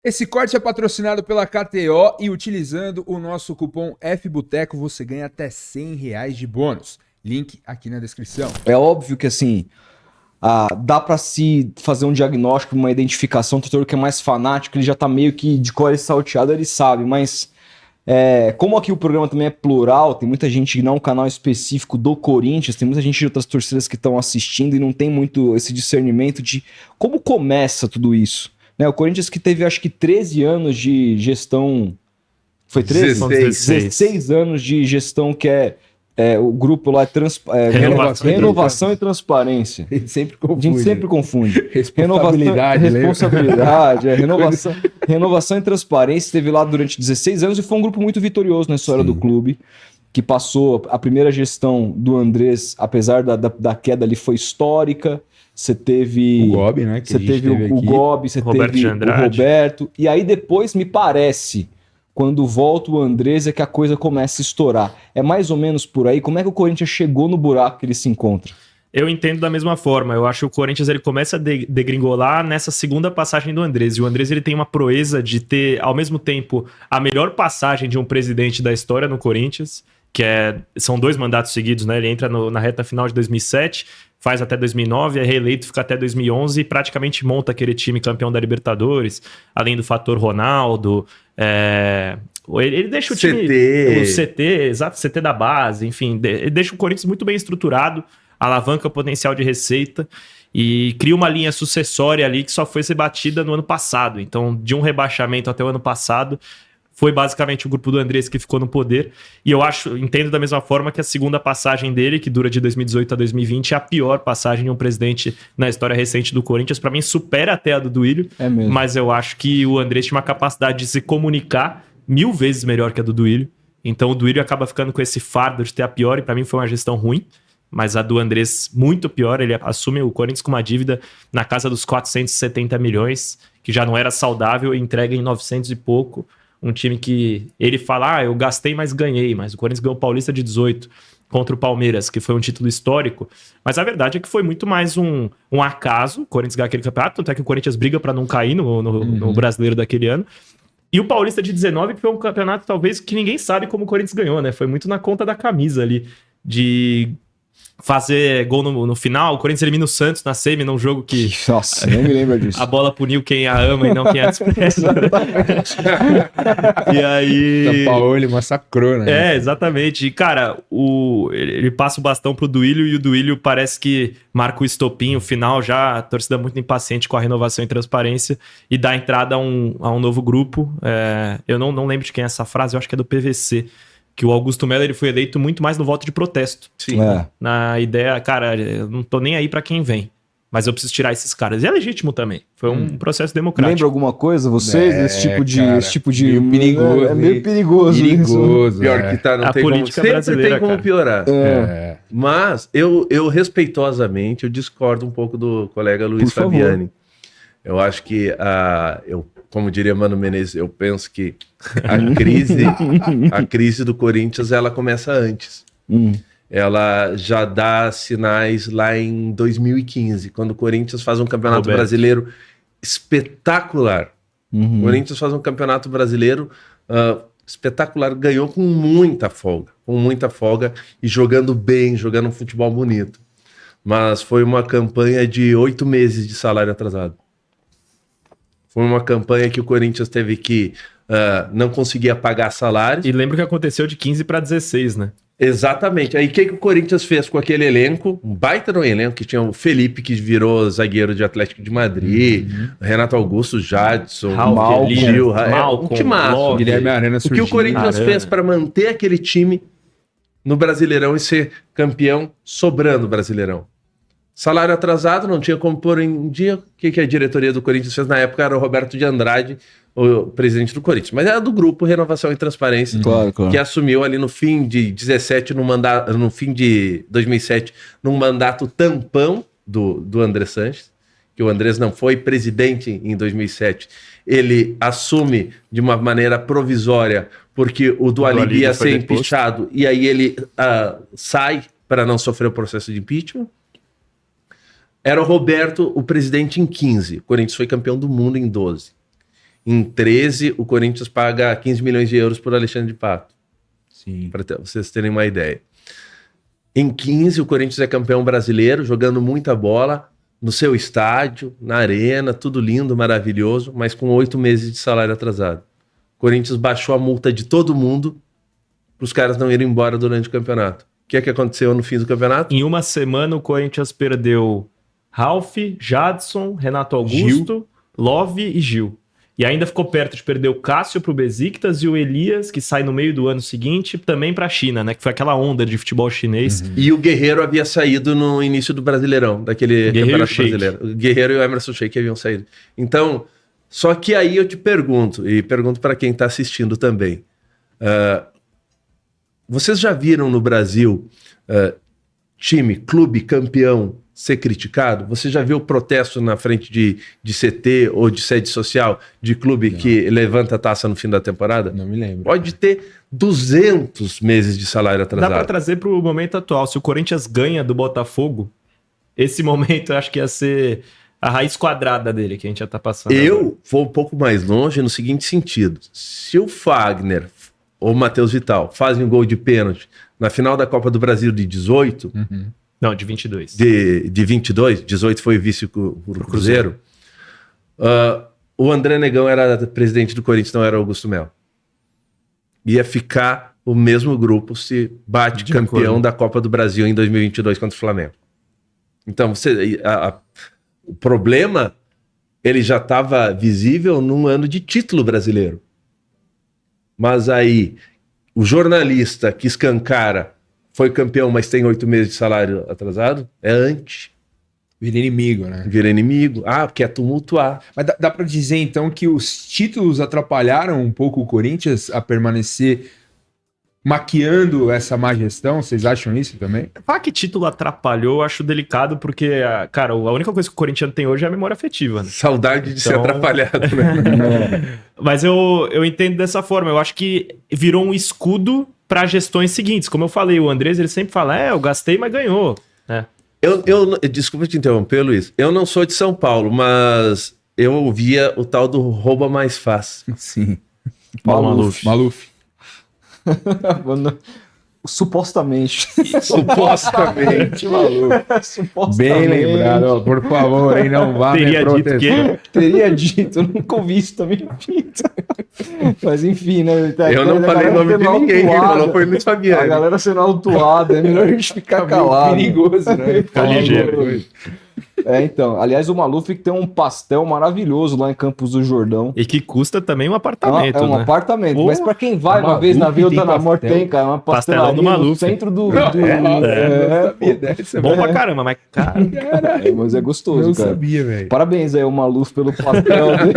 Esse corte é patrocinado pela KTO e utilizando o nosso cupom FBOTECO você ganha até R$100 de bônus. Link aqui na descrição. É óbvio que assim, dá pra se fazer um diagnóstico, uma identificação, o torcedor que é mais fanático, ele já tá meio que de cor salteado, ele sabe, mas como aqui o programa também é plural, tem muita gente que não é um canal específico do Corinthians, tem muita gente de outras torcidas que estão assistindo e não tem muito esse discernimento de como começa tudo isso. Né? O Corinthians que teve acho que 13 anos de gestão, foi 13? 16 anos de gestão que o grupo lá Renovação e Transparência. A gente sempre confunde. Responsabilidade. Renovação e Transparência esteve lá durante 16 anos e foi um grupo muito vitorioso na história do clube, que passou a primeira gestão do Andrés, apesar da queda ali, foi histórica. Você teve o Gobi, né? Você teve o Gobi, você teve o Roberto. E aí depois, me parece, quando volta o Andrés é que a coisa começa a estourar. É mais ou menos por aí. Como é que o Corinthians chegou no buraco que ele se encontra? Eu entendo da mesma forma. Eu acho que o Corinthians ele começa a degringolar nessa segunda passagem do Andrés. E o Andrés ele tem uma proeza de ter, ao mesmo tempo, a melhor passagem de um presidente da história no Corinthians, que são 2 mandatos seguidos, né? Ele entra na reta final de 2007, faz até 2009, é reeleito, fica até 2011 e praticamente monta aquele time campeão da Libertadores, além do fator Ronaldo. Ele deixa o time... O CT, exato, CT da base, enfim. Ele deixa o Corinthians muito bem estruturado, alavanca o potencial de receita e cria uma linha sucessória ali que só foi ser batida no ano passado. Então, de um rebaixamento até o ano passado, foi basicamente o grupo do Andrés que ficou no poder. E eu entendo da mesma forma que a segunda passagem dele, que dura de 2018 a 2020, é a pior passagem de um presidente na história recente do Corinthians. Para mim, supera até a do Duílio. É mesmo. Mas eu acho que o Andrés tinha uma capacidade de se comunicar 1000 vezes melhor que a do Duílio. Então o Duílio acaba ficando com esse fardo de ter a pior, e para mim foi uma gestão ruim. Mas a do Andrés muito pior. Ele assume o Corinthians com uma dívida na casa dos 470 milhões, que já não era saudável, e entrega em 900 e pouco. Um time que ele fala, eu gastei, mas ganhei. Mas o Corinthians ganhou o Paulista de 18 contra o Palmeiras, que foi um título histórico. Mas a verdade é que foi muito mais um acaso o Corinthians ganhar aquele campeonato, tanto é que o Corinthians briga para não cair no brasileiro daquele ano. E o Paulista de 19 foi um campeonato talvez que ninguém sabe como o Corinthians ganhou, né? Foi muito na conta da camisa ali, de fazer gol no final. O Corinthians elimina o Santos na semi, num jogo que... Nossa, nem me lembro disso. A bola puniu quem a ama e não quem a despreza. E aí... O Paulo, ele massacrou, né? Exatamente. E, cara, ele passa o bastão pro Duílio e o Duílio parece que marca o estopim, o final já, a torcida muito impaciente com a renovação e transparência e dá entrada a um novo grupo. Eu não lembro de quem é essa frase, eu acho que é do PVC. Que o Augusto Melo ele foi eleito muito mais no voto de protesto. Sim. Na ideia, cara, eu não tô nem aí pra quem vem, mas eu preciso tirar esses caras. E é legítimo também. Foi um processo democrático. Lembra alguma coisa, vocês? Esse tipo de... Meio perigoso. É meio perigoso. Pior que tá, não tem política como... brasileira, Sempre tem como piorar. Mas eu respeitosamente, eu discordo um pouco do colega Luiz Fabiani. Eu acho que como diria Mano Menezes, eu penso que a crise do Corinthians ela começa antes. Ela já dá sinais lá em 2015, quando o Corinthians faz um campeonato brasileiro espetacular. O Corinthians faz um campeonato brasileiro espetacular, ganhou com muita folga e jogando bem, jogando um futebol bonito. Mas foi uma campanha de 8 meses de salário atrasado. Foi uma campanha que o Corinthians teve que não conseguia pagar salários. E lembra que aconteceu de 15 para 16, né? Exatamente. Aí o que o Corinthians fez com aquele elenco? Um baita no elenco, que tinha o Felipe, que virou zagueiro de Atlético de Madrid, Renato Augusto, Jadson, Malcom, um timaço. Guilherme Arana O que o Corinthians fez para manter aquele time no Brasileirão e ser campeão sobrando o Brasileirão? Salário atrasado, não tinha como pôr em dia. O que a diretoria do Corinthians fez na época era o Roberto de Andrade, o presidente do Corinthians. Mas era do grupo Renovação e Transparência, claro. Que assumiu ali no fim de 17, no fim de 2007, num mandato tampão do André Sanches, que o Andrés não foi presidente em 2007. Ele assume de uma maneira provisória, porque o Dualib ia ser impeachado, e aí ele sai para não sofrer o processo de impeachment. Era o Roberto, o presidente, em 15. O Corinthians foi campeão do mundo em 12. Em 13, o Corinthians paga 15 milhões de euros por Alexandre de Pato. Sim. Para vocês terem uma ideia. Em 15, o Corinthians é campeão brasileiro, jogando muita bola, no seu estádio, na arena, tudo lindo, maravilhoso, mas com 8 meses de salário atrasado. O Corinthians baixou a multa de todo mundo para os caras não irem embora durante o campeonato. O que é que aconteceu no fim do campeonato? Em uma semana, o Corinthians perdeu Ralf, Jadson, Renato Augusto, Love e Gil. E ainda ficou perto de perder o Cássio pro Besiktas e o Elias, que sai no meio do ano seguinte, também pra China, né? Que foi aquela onda de futebol chinês. E o Guerreiro havia saído no início do Brasileirão, daquele campeonato brasileiro. O Guerreiro e o Emerson Sheik haviam saído. Então, só que aí eu te pergunto, e pergunto para quem está assistindo também. Vocês já viram no Brasil time, clube, campeão ser criticado? Você já viu protesto na frente de CT ou de sede social de clube que levanta a taça no fim da temporada? Não me lembro. Pode ter 200 meses de salário atrasado. Dá pra trazer pro momento atual. Se o Corinthians ganha do Botafogo, esse momento eu acho que ia ser a raiz quadrada dele, que a gente já tá passando. Eu vou um pouco mais longe no seguinte sentido. Se o Fagner ou o Matheus Vital fazem um gol de pênalti na final da Copa do Brasil de 18... Não, de 22. De 22, 18 foi vice pro Cruzeiro. O André Negão era presidente do Corinthians, não era Augusto Melo. Ia ficar o mesmo grupo se bate De campeão acordo. da Copa do Brasil em 2022 contra o Flamengo. Então, o problema ele já estava visível num ano de título brasileiro. Mas aí, o jornalista que escancara foi campeão, mas tem 8 meses de salário atrasado, é anti. Vira inimigo, né? Vira inimigo. Quer tumultuar. Mas dá pra dizer, então, que os títulos atrapalharam um pouco o Corinthians a permanecer maquiando essa má gestão? Vocês acham isso também? Falar que título atrapalhou, eu acho delicado, porque, cara, a única coisa que o corintiano tem hoje é a memória afetiva, né? Saudade de ser Então- atrapalhado, né? Mas eu entendo dessa forma. Eu acho que virou um escudo para gestões seguintes. Como eu falei, o Andrés, ele sempre fala, eu gastei, mas ganhou. É. Desculpa te interromper, Luiz. Eu não sou de São Paulo, mas eu ouvia o tal do rouba mais fácil. Sim. Maluf. Supostamente. Supostamente. maluco. Bem lembrado, ó, por favor, hein, não vá me Teria dito protestar. que... Teria dito, eu nunca ouvi isso também dito. Mas enfim, né? Eu não falei o nome de ninguém, quem falou foi o Luiz A Fabiano. galera sendo autuada, é melhor a gente ficar Tá calado. meio perigoso, né? Fica ligeiro. Então, aliás, o Maluf que tem um pastel maravilhoso lá em Campos do Jordão. E que custa também um apartamento, É um né? apartamento, Pô, mas pra quem vai uma Maluf vez na vida tem tá na morte, pastel. tem, cara, uma Pastelão pastelaria do no Maluf. centro do... Não sabia dessa, Bom velho. pra caramba, mas cara... Mas é gostoso, Não cara. sabia, velho. Parabéns aí ao Maluf pelo pastel dele.